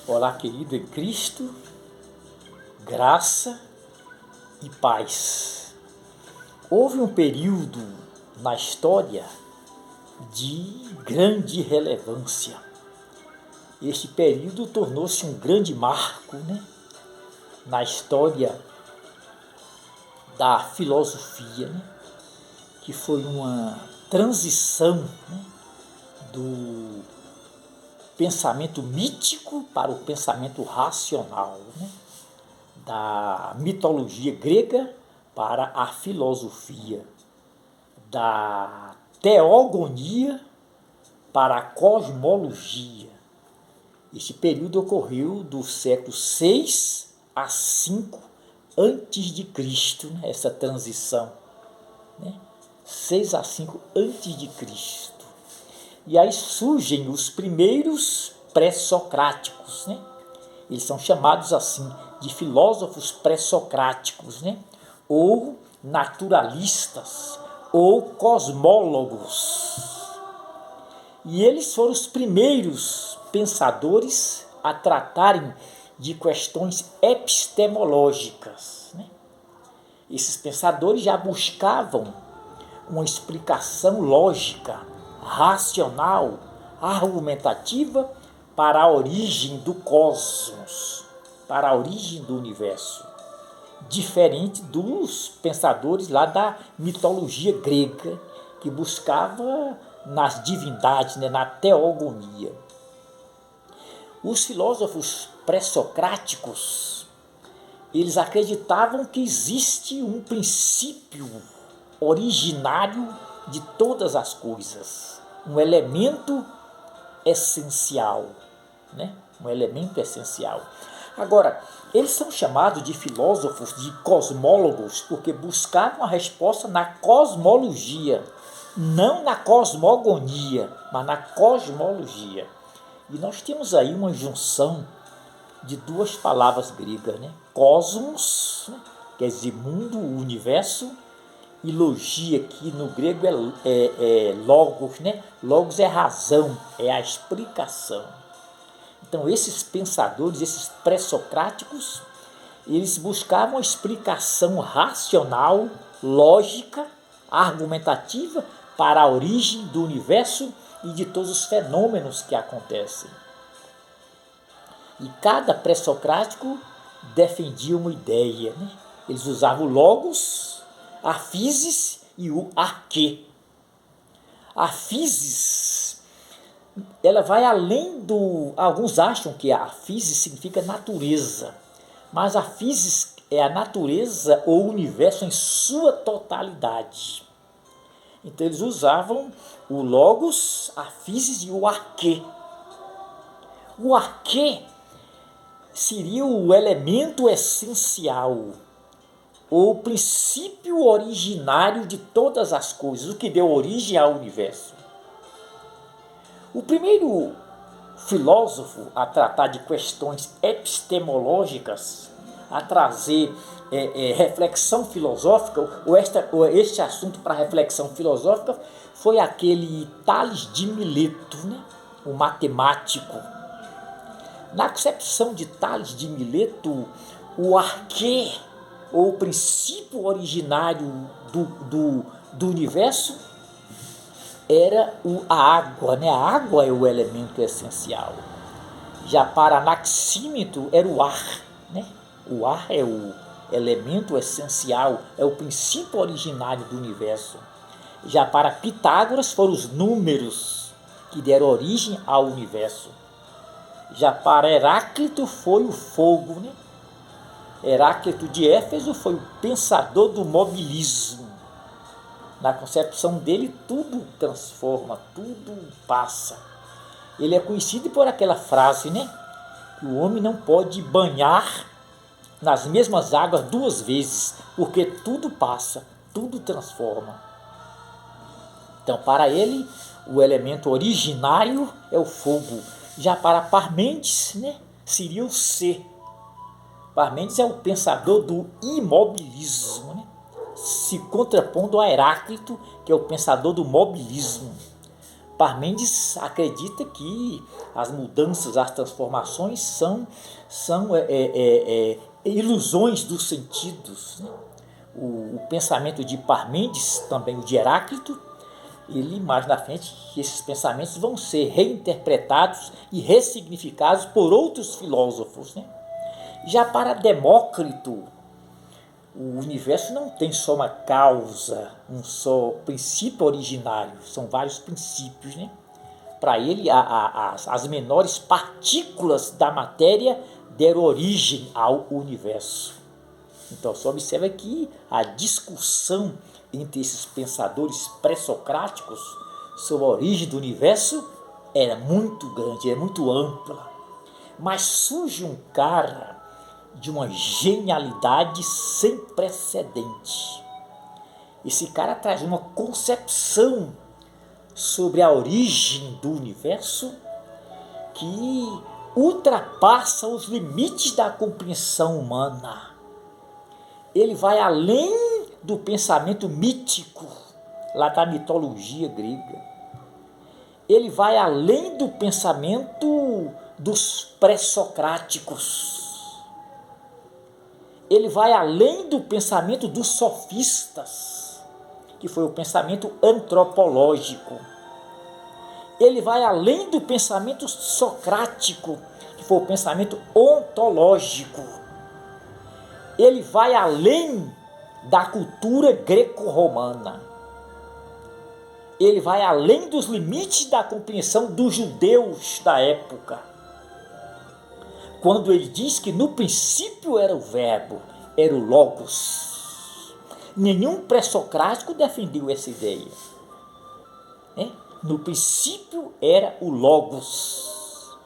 Olá, querido em Cristo, graça e paz. Houve um período na história de grande relevância. Este período tornou-se um grande marco, na história da filosofia, que foi uma transição, do pensamento mítico para o pensamento racional, da mitologia grega para a filosofia, da teogonia para a cosmologia. Este período ocorreu do século 6 a 5 antes de Cristo, essa transição, 6 a 5 antes de Cristo. E aí surgem os primeiros pré-socráticos, Eles são chamados assim de filósofos pré-socráticos, ou naturalistas, ou cosmólogos. E eles foram os primeiros pensadores a tratarem de questões epistemológicas. Esses pensadores já buscavam uma explicação lógica, racional, argumentativa para a origem do cosmos, para a origem do universo, diferente dos pensadores lá da mitologia grega, que buscava nas divindades, na teogonia. Os filósofos pré-socráticos, eles acreditavam que existe um princípio originário de todas as coisas, um elemento essencial, um elemento essencial. Agora, eles são chamados de filósofos, de cosmólogos, porque buscavam a resposta na cosmologia, não na cosmogonia, mas na cosmologia. E nós temos aí uma junção de duas palavras gregas, cosmos, quer dizer mundo, universo, e logia, que no grego é logos, Logos é razão, é a explicação. Então esses pensadores, esses pré-socráticos, eles buscavam a explicação racional, lógica, argumentativa para a origem do universo e de todos os fenômenos que acontecem. E cada pré-socrático defendia uma ideia, Eles usavam o logos, a physis e o arquê. A physis, ela vai além do... Alguns acham que a physis significa natureza, mas a physis é a natureza ou o universo em sua totalidade. Então eles usavam o logos, a physis e o arquê. O arquê seria o elemento essencial, o princípio originário de todas as coisas, o que deu origem ao universo. O primeiro filósofo a tratar de questões epistemológicas, a trazer reflexão filosófica, ou este assunto para reflexão filosófica, foi aquele Tales de Mileto, o matemático. Na concepção de Tales de Mileto, o arquê, ou o princípio originário do universo, era a água. A água é o elemento essencial. Já para Anaxímenes era o ar. O ar é o elemento essencial, é o princípio originário do universo. Já para Pitágoras foram os números que deram origem ao universo. Já para Heráclito foi o fogo, Heráclito de Éfeso foi o pensador do mobilismo. Na concepção dele, tudo transforma, tudo passa. Ele é conhecido por aquela frase, que o homem não pode banhar nas mesmas águas duas vezes, porque tudo passa, tudo transforma. Então, para ele, o elemento originário é o fogo. Já para Parmênides, seria o ser. Parmênides é o pensador do imobilismo, se contrapondo a Heráclito, que é o pensador do mobilismo. Parmênides acredita que as mudanças, as transformações são ilusões dos sentidos, né? O pensamento de Parmênides, também o de Heráclito, ele mais na frente que esses pensamentos vão ser reinterpretados e ressignificados por outros filósofos, né? Já para Demócrito, o universo não tem só uma causa, um só princípio originário, são vários princípios, né? Para ele, as menores partículas da matéria deram origem ao universo. Então, só observa que a discussão entre esses pensadores pré-socráticos sobre a origem do universo era muito grande, era muito ampla. Mas surge um cara de uma genialidade sem precedente. Esse cara traz uma concepção sobre a origem do universo que ultrapassa os limites da compreensão humana. Ele vai além do pensamento mítico, lá da mitologia grega. Ele vai além do pensamento dos pré-socráticos. Ele vai além do pensamento dos sofistas, que foi o pensamento antropológico. Ele vai além do pensamento socrático, que foi o pensamento ontológico. Ele vai além da cultura greco-romana. Ele vai além dos limites da compreensão dos judeus da época. Quando ele diz que no princípio era o verbo, era o logos. Nenhum pré-socrático defendeu essa ideia. No princípio era o logos.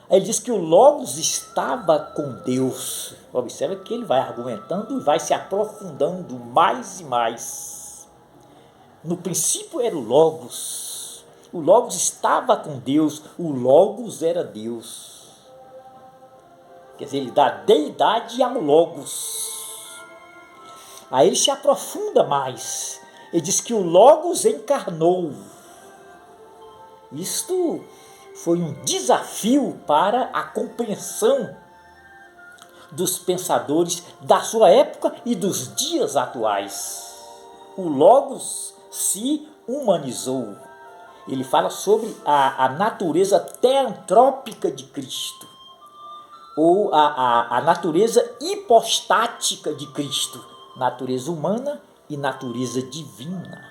Aí ele diz que o logos estava com Deus. Observa que ele vai argumentando e vai se aprofundando mais e mais. No princípio era o logos. O logos estava com Deus. O logos era Deus. Quer dizer, ele dá deidade ao logos. Aí ele se aprofunda mais. Ele diz que o logos encarnou. Isto foi um desafio para a compreensão dos pensadores da sua época e dos dias atuais. O logos se humanizou. Ele fala sobre a natureza teantrópica de Cristo, ou a natureza hipostática de Cristo, natureza humana e natureza divina.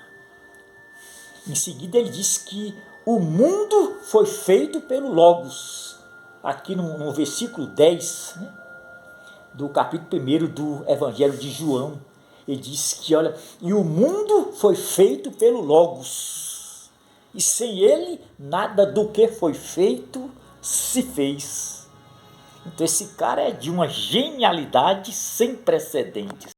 Em seguida ele diz que o mundo foi feito pelo Logos, aqui no versículo 10, né, do capítulo 1 do Evangelho de João. Ele diz que, olha, e o mundo foi feito pelo Logos, e sem ele nada do que foi feito se fez. Então esse cara é de uma genialidade sem precedentes.